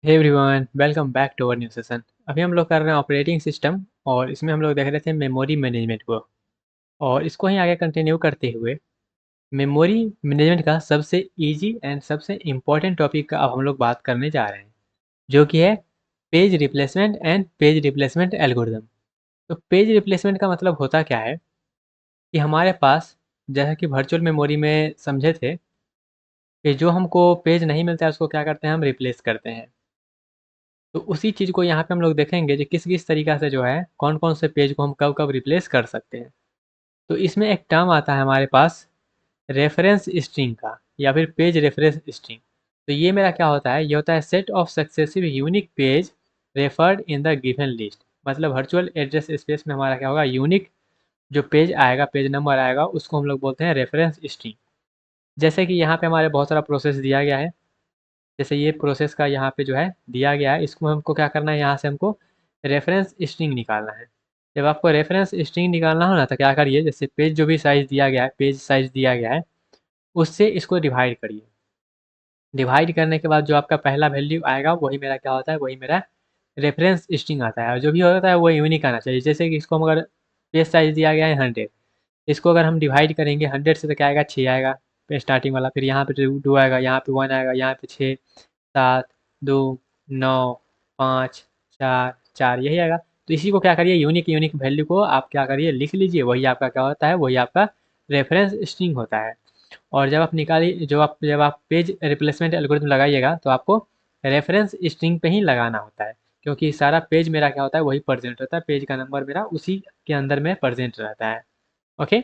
Hey everyone, welcome back to our new session. अभी हम लोग कर रहे हैं ऑपरेटिंग सिस्टम और इसमें हम लोग देख रहे थे मेमोरी मैनेजमेंट को। और इसको ही आगे कंटिन्यू करते हुए मेमोरी मैनेजमेंट का सबसे इजी एंड सबसे इम्पोर्टेंट टॉपिक का अब हम लोग बात करने जा रहे हैं, जो कि है page replacement and page replacement algorithm. तो पेज रिप्लेसमेंट का मतलब होता क्या है कि हमारे पास, जैसा कि वर्चुअल मेमोरी में समझे थे, कि जो हमको पेज नहीं मिलता है उसको क्या करते हैं, हम रिप्लेस करते हैं। तो उसी चीज़ को यहाँ पे हम लोग देखेंगे कि किस-किस तरीक़ा से जो है, कौन-कौन से पेज को हम कब-कब रिप्लेस कर सकते हैं। तो इसमें एक टर्म आता है हमारे पास रेफ़रेंस स्ट्रिंग का, या फिर पेज रेफ़रेंस स्ट्रिंग। तो ये मेरा क्या होता है, ये होता है set of successive unique page referred in the given list. मतलब वर्चुअल एड्रेस स्पेस में हमारा क्या होगा, यूनिक जो पेज आएगा, पेज नंबर आएगा, उसको हम लोग बोलते हैं रेफ़रेंस स्ट्रिंग। जैसे कि यहाँ पे हमारे बहुत सारा प्रोसेस दिया गया है। जैसे ये प्रोसेस का यहाँ पे जो है दिया गया है, इसको हमको क्या करना है, यहाँ से हमको रेफरेंस स्ट्रिंग निकालना है। जब आपको रेफरेंस स्ट्रिंग निकालना हो ना, तो क्या करिए, जैसे पेज जो भी साइज़ दिया गया है, पेज साइज़ दिया गया है, उससे इसको डिवाइड करिए। डिवाइड करने के बाद जो आपका पहला वैल्यू आएगा, वही मेरा क्या होता है, वही मेरा रेफरेंस स्ट्रिंग आता है। और जो भी होता है वो यूनिक आना चाहिए। जैसे कि इसको हम अगर पेज साइज़ दिया गया है 100, इसको अगर हम डिवाइड करेंगे 100 से, तो क्या आएगा, 6 आएगा स्टार्टिंग वाला। फिर यहाँ पे 2 आएगा, यहाँ पे 1 आएगा, यहाँ पे 6, 7, 2, 9, 5, 4, 4 यही आएगा। तो इसी को क्या करिए, यूनिक यूनिक वैल्यू को आप क्या करिए, लिख लीजिए। वही आपका क्या होता है, वही आपका रेफरेंस स्ट्रिंग होता है। और जब आप पेज रिप्लेसमेंट एल्गोरिथम लगाइएगा, तो आपको रेफरेंस स्ट्रिंग पे ही लगाना होता है, क्योंकि सारा पेज मेरा क्या होता है, वही प्रेजेंट रहता है। पेज का नंबर मेरा उसी के अंदर में प्रेजेंट रहता है। ओके।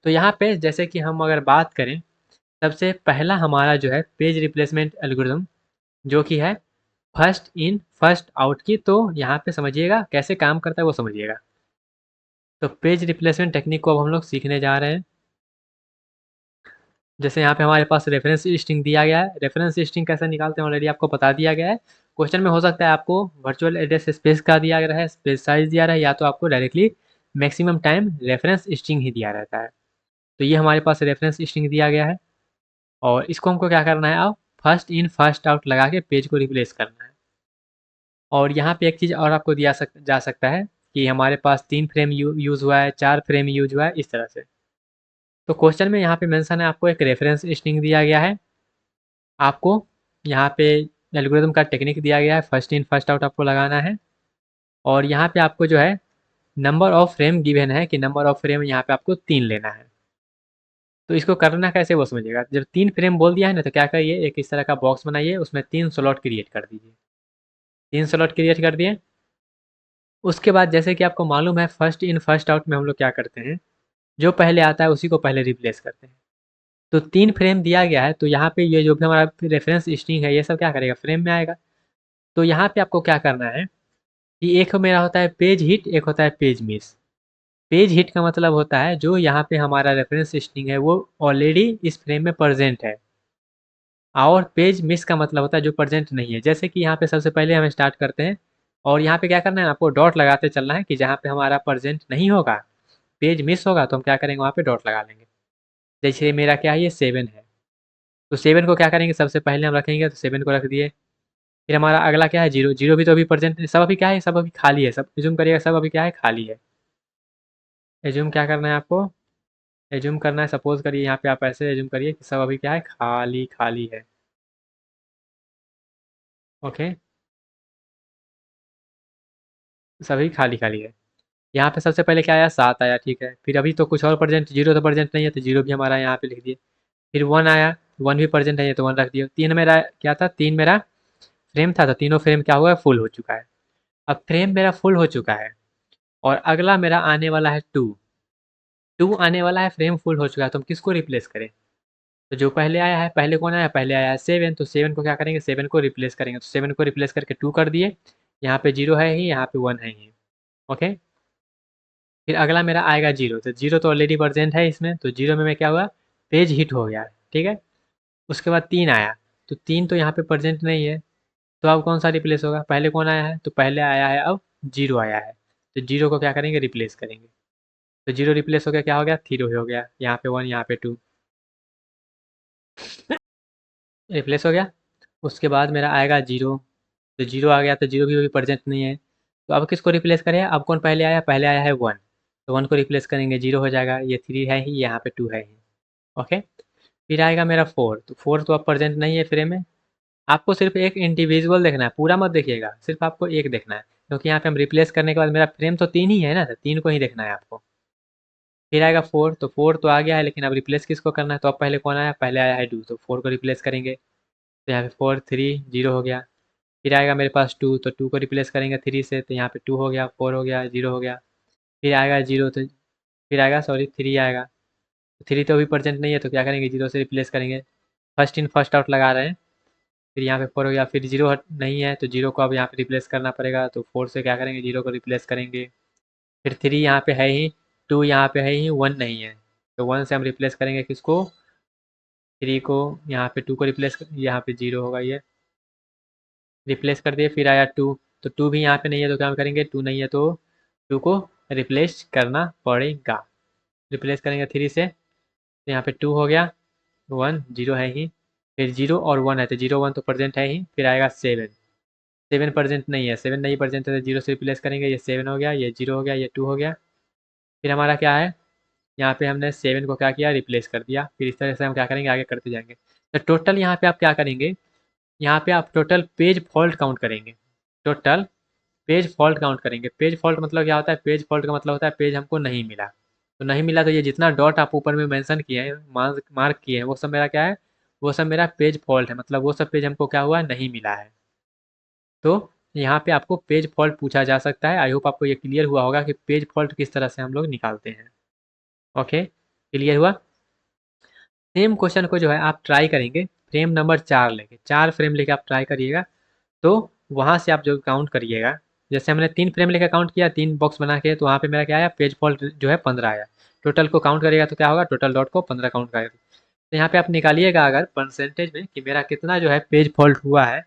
तो यहाँ पे जैसे कि हम अगर बात करें, सबसे पहला हमारा जो है पेज रिप्लेसमेंट एल्गोरिथम, जो कि है फर्स्ट इन फर्स्ट आउट की। तो यहाँ पे समझिएगा कैसे काम करता है, वो समझिएगा। तो पेज रिप्लेसमेंट टेक्निक को अब हम लोग सीखने जा रहे हैं। जैसे यहाँ पे हमारे पास रेफरेंस स्ट्रिंग दिया गया है। रेफरेंस स्ट्रिंग कैसे निकालते हैं ऑलरेडी आपको बता दिया गया है। क्वेश्चन में हो सकता है आपको वर्चुअल एड्रेस स्पेस का दिया गया है, स्पेस साइज दिया रहा है, या तो आपको directly maximum time reference string ही दिया रहता है। तो ये हमारे पास रेफरेंस स्ट्रिंग दिया गया है, और इसको हमको क्या करना है, अब फर्स्ट इन फर्स्ट आउट लगा के पेज को रिप्लेस करना है। और यहाँ पे एक चीज़ और आपको जा सकता है कि हमारे पास 3 फ्रेम यूज़ हुआ है, 4 फ्रेम यूज़ हुआ है, इस तरह से। तो क्वेश्चन में यहाँ पे मेंशन है, आपको एक रेफरेंस स्ट्रिंग दिया गया है, आपको यहाँ पे एल्गोरिथम का टेक्निक दिया गया है, फर्स्ट इन फर्स्ट आउट आपको लगाना है। और यहाँ पे आपको जो है नंबर ऑफ फ्रेम गिवन है, कि नंबर ऑफ फ्रेम यहाँ पे आपको 3 लेना है। तो इसको करना कैसे, वो समझिएगा। जब 3 फ्रेम बोल दिया है ना, तो क्या करिए, एक इस तरह का बॉक्स बनाइए, उसमें 3 स्लॉट क्रिएट कर दीजिए। 3 स्लॉट क्रिएट कर दिए। उसके बाद जैसे कि आपको मालूम है, फर्स्ट इन फर्स्ट आउट में हम लोग क्या करते हैं, जो पहले आता है उसी को पहले रिप्लेस करते हैं। तो 3 फ्रेम दिया गया है, तो यहाँ पे ये जो भी हमारा रेफरेंस स्ट्रिंग है, ये सब क्या करेगा, फ्रेम में आएगा। तो यहाँ पे आपको क्या करना है कि एक मेरा होता है पेज हिट, एक होता है पेज मिस। पेज हिट का मतलब होता है जो यहाँ पे हमारा रेफरेंस स्ट्रिंग है, वो ऑलरेडी इस फ्रेम में प्रेजेंट है। और पेज मिस का मतलब होता है जो प्रेजेंट नहीं है। जैसे कि यहाँ पे सबसे पहले हम स्टार्ट करते हैं, और यहाँ पे क्या करना है, आपको डॉट लगाते चलना है, कि जहाँ पे हमारा प्रेजेंट नहीं होगा, पेज मिस होगा, तो हम क्या करेंगे, वहाँ पे डॉट लगा लेंगे। जैसे मेरा क्या है, ये 7 है, तो 7 को क्या करेंगे, सबसे पहले हम रखेंगे, तो 7 को रख दिए। फिर हमारा अगला क्या है, 0। 0 भी तो अभी प्रेजेंट नहीं, सब अभी क्या है, सब अभी खाली है। सब एज्यूम करिएगा, सब अभी क्या है, खाली है। एज्यूम क्या करना है आपको, एज्यूम करना है, सपोज करिए यहाँ पे आप ऐसे एज्यूम करिए कि सब अभी क्या है, खाली खाली है। ओके, सभी खाली खाली है। यहाँ पे सबसे पहले क्या आया, 7 आया, ठीक है। फिर अभी तो कुछ और प्रेजेंट, 0 तो प्रेजेंट नहीं है, तो 0 भी हमारा यहाँ पे लिख दिए। फिर 1 आया, 1 भी प्रेजेंट है, तो 1 रख दिया। 3 मेरा क्या था, 3 मेरा फ्रेम था, तो तीनों फ्रेम क्या हुआ है, फुल हो चुका है। अब फ्रेम मेरा फुल हो चुका है, और अगला मेरा आने वाला है 2। 2 आने वाला है, फ्रेम फुल हो चुका है, तो हम किसको रिप्लेस करें। तो जो पहले आया है, पहले कौन आया, पहले आया है 7, तो 7 को क्या करेंगे, 7 को रिप्लेस करेंगे। तो 7 को रिप्लेस करके 2 कर दिए। यहाँ पे 0 है ही, यहाँ पे 1 है ही। ओके। फिर अगला मेरा आएगा 0, तो 0 तो ऑलरेडी प्रेजेंट है इसमें, तो 0 में मैं क्या हुआ, पेज हिट हो गया, ठीक है। उसके बाद 3 आया, तो 3 तो यहाँ पे प्रेजेंट नहीं है, तो अब कौन सा रिप्लेस होगा, पहले कौन आया है, तो पहले आया है अब 0 आया है, तो 0 को क्या करेंगे, रिप्लेस करेंगे। तो 0 रिप्लेस हो गया, क्या हो गया, 3 हो गया, यहाँ पे 1, यहाँ पे 2 रिप्लेस हो गया। उसके बाद मेरा आएगा 0, तो 0 आ गया तो 0 भी प्रेजेंट नहीं है। तो अब किसको रिप्लेस करें? अब कौन पहले आया है 1। तो 1 को रिप्लेस करेंगे, 0 हो जाएगा। ये 3 है ही, यहाँ पे 2 है ही। ओके। फिर आएगा मेरा 4। तो 4 तो अब प्रेजेंट नहीं है फ्रेम में। आपको सिर्फ एक इंडिविजुअल देखना है, पूरा मत देखिएगा, सिर्फ आपको एक देखना है, क्योंकि यहाँ पे हम रिप्लेस करने के बाद मेरा फ्रेम तो 3 ही है ना, तो 3 को ही देखना है आपको। फिर आएगा 4। तो 4 तो आ गया है, लेकिन अब रिप्लेस किसको करना है? तो अब पहले कौन आया? पहले आया है 2। तो 4 को रिप्लेस करेंगे। तो यहाँ पे 4 3 0 हो गया। फिर आएगा मेरे पास 2। तो 2 को रिप्लेस करेंगे 3 से। तो यहाँ पे 2 हो गया, 4 हो गया, 0 हो गया। फिर आएगा 0। तो फिर आएगा, सॉरी, 3 आएगा। तो 3 तो अभी प्रेजेंट नहीं है, तो क्या करेंगे? 0 से रिप्लेस करेंगे। फर्स्ट इन फर्स्ट आउट लगा रहे हैं। फिर यहाँ पे 4 हो गया। फिर 0 नहीं है, तो 0 को अब यहाँ पे रिप्लेस करना पड़ेगा। तो 4 से क्या करेंगे? 0 को रिप्लेस करेंगे। फिर 3 यहाँ पे है ही, 2 यहाँ पे है ही, 1 नहीं है। तो 1 से हम रिप्लेस करेंगे किसको? 3 को। यहाँ पे 2 को रिप्लेस, यहाँ पे 0 होगा, ये रिप्लेस कर दिए। फिर आया 2। तो 2 भी यहाँ पे नहीं है, तो क्या करेंगे? 2 नहीं है तो 2 को रिप्लेस करना पड़ेगा। रिप्लेस करेंगे 3 से। तो यहाँ पे 2 हो गया, 1 0 है ही। फिर 0 और 1 है, तो 0 1 तो प्रेजेंट है ही। फिर आएगा 7। 7 प्रेजेंट नहीं है, 7 नहीं प्रेजेंट है, तो 0 से रिप्लेस करेंगे। ये 7 हो गया, ये 0 हो गया, ये 2 हो गया। फिर हमारा क्या है? यहाँ पे हमने 7 को क्या किया? रिप्लेस कर दिया। फिर इस तरह से हम क्या करेंगे? आगे करते जाएंगे। तो टोटल यहाँ पे आप क्या करेंगे? यहाँ पे आप टोटल पेज फॉल्ट काउंट करेंगे। टोटल पेज फॉल्ट काउंट करेंगे। पेज फॉल्ट मतलब क्या होता है? पेज फॉल्ट का मतलब होता है पेज हमको नहीं मिला। तो नहीं मिला तो ये जितना डॉट आप ऊपर में मेंशन किए हैं, मार्क किए हैं, वो सब मेरा क्या है? वो सब मेरा पेज फॉल्ट है, मतलब वो सब पेज हमको क्या हुआ? नहीं मिला है। तो यहाँ पे आपको पेज फॉल्ट पूछा जा सकता है। आई होप आपको ये क्लियर हुआ होगा कि पेज फॉल्ट किस तरह से हम लोग निकालते हैं। ओके, क्लियर हुआ? सेम क्वेश्चन को जो है आप ट्राई करेंगे फ्रेम नंबर 4 लेके, 4 फ्रेम लेके आप ट्राई करिएगा। तो वहाँ से आप जो काउंट करिएगा, जैसे हमने 3 फ्रेम लेकर काउंट किया, 3 बॉक्स बना के, तो वहाँ पे मेरा क्या आया? पेज फॉल्ट जो है 15 आया। टोटल को काउंट करिएगा तो क्या होगा? टोटल डॉट को 15 काउंट करेगा। तो यहाँ पे आप निकालिएगा अगर परसेंटेज में कि मेरा कितना जो है पेज फॉल्ट हुआ है,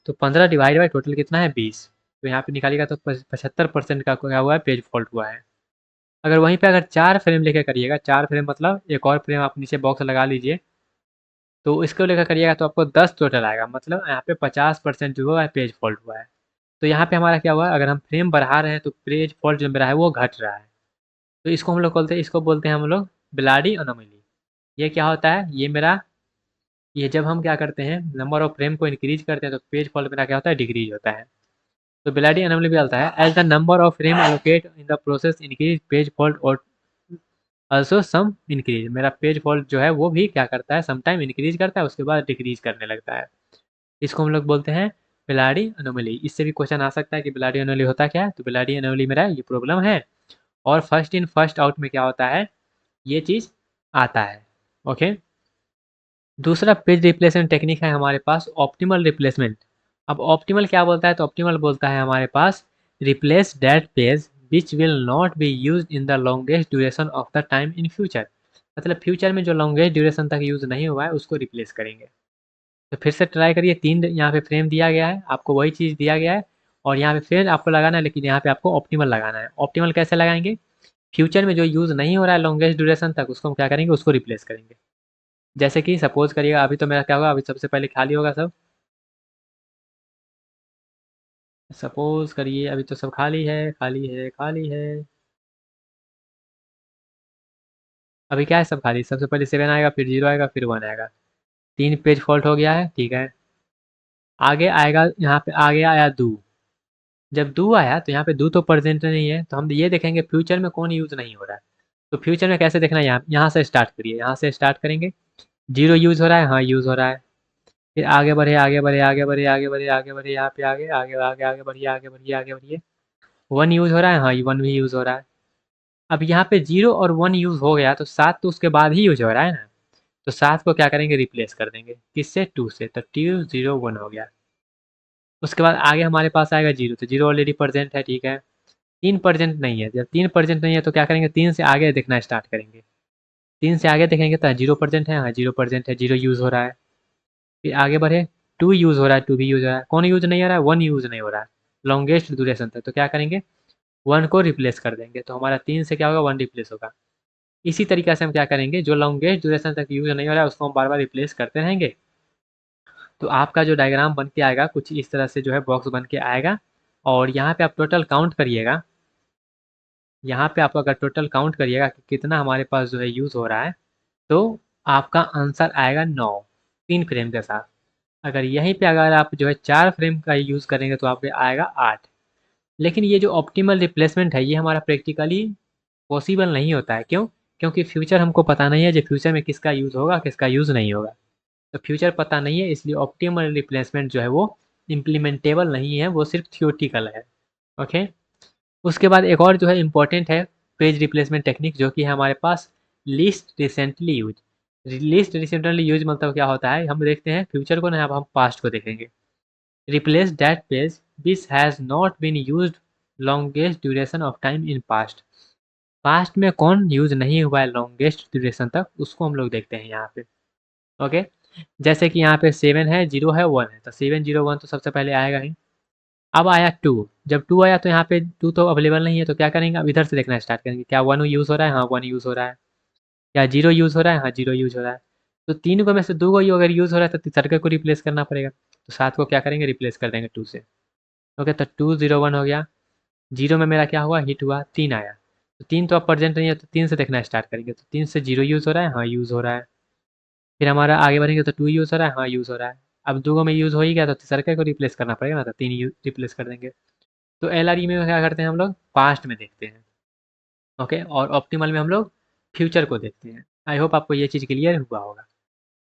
तो 15 डिवाइड बाई टोटल कितना है? 20। तो यहाँ पे निकालिएगा तो 75% का क्या हुआ है? पेज फॉल्ट हुआ है। अगर वहीं पे अगर 4 फ्रेम लेके करिएगा, 4 फ्रेम मतलब एक और फ्रेम आप नीचे बॉक्स लगा लीजिए, तो इसको लेकर करिएगा तो आपको 10 टोटल आएगा, मतलब यहाँ पे 50% जो हुआ है पेज फॉल्ट हुआ है। तो यहाँ पे हमारा क्या हुआ? अगर हम फ्रेम बढ़ा रहे हैं तो पेज फॉल्ट जो मेरा है वो घट रहा है। तो इसको हम लोग बोलते हैं, इसको बोलते हैं हम लोग ब्लाडी अनोमली। ये क्या होता है? ये मेरा, ये जब हम क्या करते हैं, नंबर ऑफ फ्रेम को इंक्रीज करते हैं, तो पेज फॉल्ट मेरा क्या होता है? डिक्रीज होता है। तो ब्लाडी अनोमली भी आता है, as the number of frame allocate in the process increase page fault और ऑल्सो सम इंक्रीज। मेरा पेज फॉल्ट जो है वो भी क्या करता है? सम टाइम इंक्रीज करता है, उसके बाद डिक्रीज करने लगता है। इसको हम लोग बोलते हैं बिलाडी अनोमली। इससे भी क्वेश्चन आ सकता है कि बिलाडी अनोमली होता क्या है? तो बिलाडी अनोमली मेरा ये प्रॉब्लम है, और फर्स्ट इन फर्स्ट आउट में क्या होता है? ये चीज़ आता है। ओके। दूसरा पेज रिप्लेसमेंट टेक्निक है हमारे पास ऑप्टिमल रिप्लेसमेंट। अब ऑप्टिमल क्या बोलता है? तो ऑप्टिमल बोलता है हमारे पास replace that page which will not be use in the longest duration of the time in future. मतलब फ्यूचर में जो लॉन्गेस्ट ड्यूरेशन तक यूज़ नहीं हुआ है उसको रिप्लेस करेंगे। तो फिर से ट्राई करिए। 3 यहाँ पे फ्रेम दिया गया है, आपको वही चीज़ दिया गया है, और यहाँ पे फिर आपको लगाना है, लेकिन यहाँ पे आपको ऑप्टिमल लगाना है। ऑप्टिमल कैसे लगाएंगे? फ्यूचर में जो यूज़ नहीं हो रहा है लॉन्गेस्ट ड्यूरेशन तक, उसको हम क्या करेंगे? उसको रिप्लेस करेंगे। जैसे कि सपोज करिएगा अभी तो मेरा क्या होगा? अभी सबसे पहले खाली होगा सब। सपोज करिए अभी तो सब खाली है, खाली है, खाली है। अभी क्या है? सब खाली। सबसे पहले 7 आएगा, फिर 0 आएगा, फिर 1 आएगा। 3 पेज फॉल्ट हो गया है, ठीक है। आगे आएगा, यहाँ पे आगे आया 2। जब 2 आया तो यहाँ पे 2 तो प्रेजेंट नहीं है, तो हम ये देखेंगे फ्यूचर में कौन यूज़ नहीं हो रहा है। तो फ्यूचर में कैसे देखना है? यहाँ से स्टार्ट करिए, यहाँ से स्टार्ट करेंगे। 0 यूज़ हो रहा है, हाँ यूज़ हो रहा है। फिर आगे बढ़े, आगे बढ़े, आगे बढ़े, आगे बढ़े, आगे बढ़े, यहाँ पे आगे आगे आगे आगे बढ़िए, आगे बढ़िए, आगे बढ़िए। 1 यूज़ हो रहा है, हाँ 1 भी यूज़ हो रहा है। अब यहाँ पे 0 और 1 यूज़ हो गया, तो 7 तो उसके बाद ही यूज़ हो रहा है ना। तो 7 को क्या करेंगे? रिप्लेस कर देंगे किससे? 2 से। तो 2 0 1 हो गया। उसके बाद आगे हमारे पास आएगा 0। तो 0 ऑलरेडी प्रेजेंट है, ठीक है। 3 प्रेजेंट नहीं है। जब 3 प्रेजेंट नहीं है तो क्या करेंगे? 3 से आगे देखना स्टार्ट करेंगे। 3 से आगे देखेंगे तो 0 प्रेजेंट है, हाँ 0 प्रेजेंट है, 0 यूज़ हो रहा है। फिर आगे बढ़े, 2 यूज़ हो रहा है, 2 भी यूज़ हो रहा है। कौन यूज़ नहीं हो रहा है? 1 यूज़ नहीं हो रहा है लॉन्गेस्ट ड्यूरेशन तक। तो क्या करेंगे? 1 को रिप्लेस कर देंगे। तो हमारा 3 से क्या होगा? 1 रिप्लेस होगा। इसी तरीके से हम क्या करेंगे? जो लॉन्गेस्ट ड्यूरेशन तक यूज़ नहीं हो रहा है उसको हम बार बार रिप्लेस करते रहेंगे। तो आपका जो डायग्राम बन के आएगा कुछ इस तरह से जो है बॉक्स बन के आएगा और यहाँ पे आप टोटल काउंट करिएगा। यहाँ पे आप अगर टोटल काउंट करिएगा कि कितना हमारे पास जो है यूज़ हो रहा है, तो आपका आंसर आएगा 9 3 फ्रेम के साथ। अगर यहीं पे अगर आप जो है 4 फ्रेम का यूज़ करेंगे तो आप पे आएगा 8। लेकिन ये जो ऑप्टिमल रिप्लेसमेंट है ये हमारा प्रैक्टिकली पॉसिबल नहीं होता है। क्यों? क्योंकि फ्यूचर हमको पता नहीं है जो फ्यूचर में किसका यूज़ होगा किसका यूज़ नहीं होगा। तो फ्यूचर पता नहीं है इसलिए ऑप्टिमल रिप्लेसमेंट जो है वो इम्प्लीमेंटेबल नहीं है, वो सिर्फ थियोटिकल है। ओके। उसके बाद एक और जो है इम्पोर्टेंट है पेज रिप्लेसमेंट टेक्निक जो कि है हमारे पास least recently use. Least recently use मतलब क्या होता है, हम देखते हैं फ्यूचर को ना, अब हम पास्ट को देखेंगे। Replace that page which has not been used longest duration of time in past. Past में कौन यूज नहीं हुआ है लॉन्गेस्ट ड्यूरेशन तक, उसको हम लोग देखते हैं यहाँ पे। ओके। जैसे कि यहाँ पे 7 है, 0 है, 1 है, तो 7 0 1 तो सबसे पहले आएगा ही। अब आया 2, जब 2 आया तो यहाँ पे 2 तो अवेलेबल नहीं है, तो क्या करेंगे, अब इधर से देखना स्टार्ट करेंगे, क्या 1 यूज़ हो रहा है, हाँ 1 यूज़ हो रहा है। क्या 0 यूज़ हो रहा है, हाँ 0 यूज़ हो रहा है। तो 3 को में से 2 को ही अगर यूज़ हो रहा है तो तीसरे को रिप्लेस करना पड़ेगा, तो 7 को क्या करेंगे, रिप्लेस कर देंगे 2 से। ओके, तो 2 0 1 हो गया। 0 में मेरा क्या हुआ, हिट हुआ, 3 आया। तो 3 तो अब प्रेजेंट नहीं है, तो 3 से देखना स्टार्ट करेंगे, तो 3 से 0 यूज़ हो रहा है, हाँ यूज़ हो रहा है। फिर हमारा आगे बढ़ेंगे तो 2 यूज़ हो रहा है, हाँ यूज़ हो रहा है। अब 2 में यूज़ हो ही गया तो तीसरे को रिप्लेस करना पड़ेगा ना, तो 3 रिप्लेस कर देंगे। तो एलआरई में क्या करते हैं हम लोग, पास्ट में देखते हैं। ओके, और ऑप्टिमल में हम लोग फ्यूचर को देखते हैं। आई होप आपको ये चीज़ क्लियर हुआ होगा।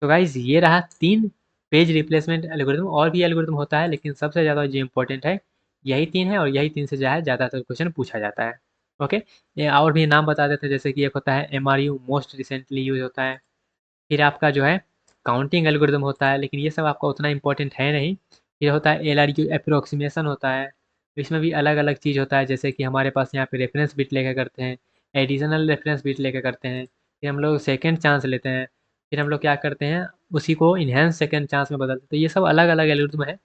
तो गाइज ये रहा 3 पेज रिप्लेसमेंट एल्गोरिथम। और भी एल्गोरिथम होता है लेकिन सबसे ज़्यादा जो इंपॉर्टेंट है यही 3 है, और यही 3 से जो है ज़्यादातर क्वेश्चन पूछा जाता है। ओके, ये और भी नाम बता देते हैं, जैसे कि एक होता है एमआरयू, मोस्ट रिसेंटली यूज होता है। फिर आपका जो है काउंटिंग एल्गोरिदम होता है, लेकिन ये सब आपका उतना इंपॉर्टेंट है नहीं। फिर होता है एलआरयू अप्रोक्सीमेशन होता है, इसमें भी अलग अलग चीज़ होता है, जैसे कि हमारे पास यहाँ पे रेफरेंस बिट लेके करते हैं, एडिशनल रेफरेंस बिट लेके करते हैं। फिर हम लोग सेकेंड चांस लेते हैं। फिर हम लोग क्या करते हैं, उसी को इन्हेंस सेकेंड चांस में बदलते हैं। तो ये सब अलग अलग एल्गोरिदम है,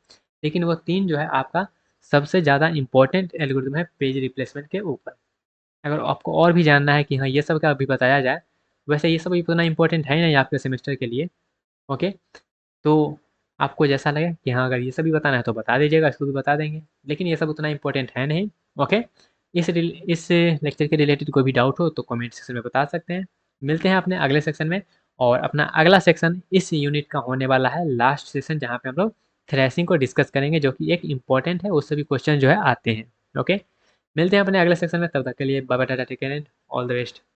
लेकिन वो 3 जो है आपका सबसे ज़्यादा इंपॉर्टेंट एल्गोरिदम है पेज रिप्लेसमेंट के ऊपर। अगर आपको और भी जानना है कि हाँ ये सब का अभी बताया जाए, वैसे ये सब इतना इंपॉर्टेंट है नहीं आपके सेमेस्टर के लिए। ओके, तो आपको जैसा लगे कि हाँ अगर ये सब भी बताना है तो बता दीजिएगा, इसको भी बता देंगे, लेकिन ये सब उतना इंपॉर्टेंट है नहीं। ओके, इस लेक्चर के रिलेटेड कोई भी डाउट हो तो कमेंट सेक्शन में बता सकते हैं। मिलते हैं अपने अगले सेक्शन में, और अपना अगला सेक्शन इस यूनिट का होने वाला है लास्ट सेशन, जहाँ पे हम लोग थ्रेसिंग को डिस्कस करेंगे, जो कि एक इम्पॉर्टेंट है, उससे भी क्वेश्चन जो है आते हैं। ओके, मिलते हैं अपने अगले सेक्शन में, तब तक के लिए bye bye, ta-ta, take care and all the best.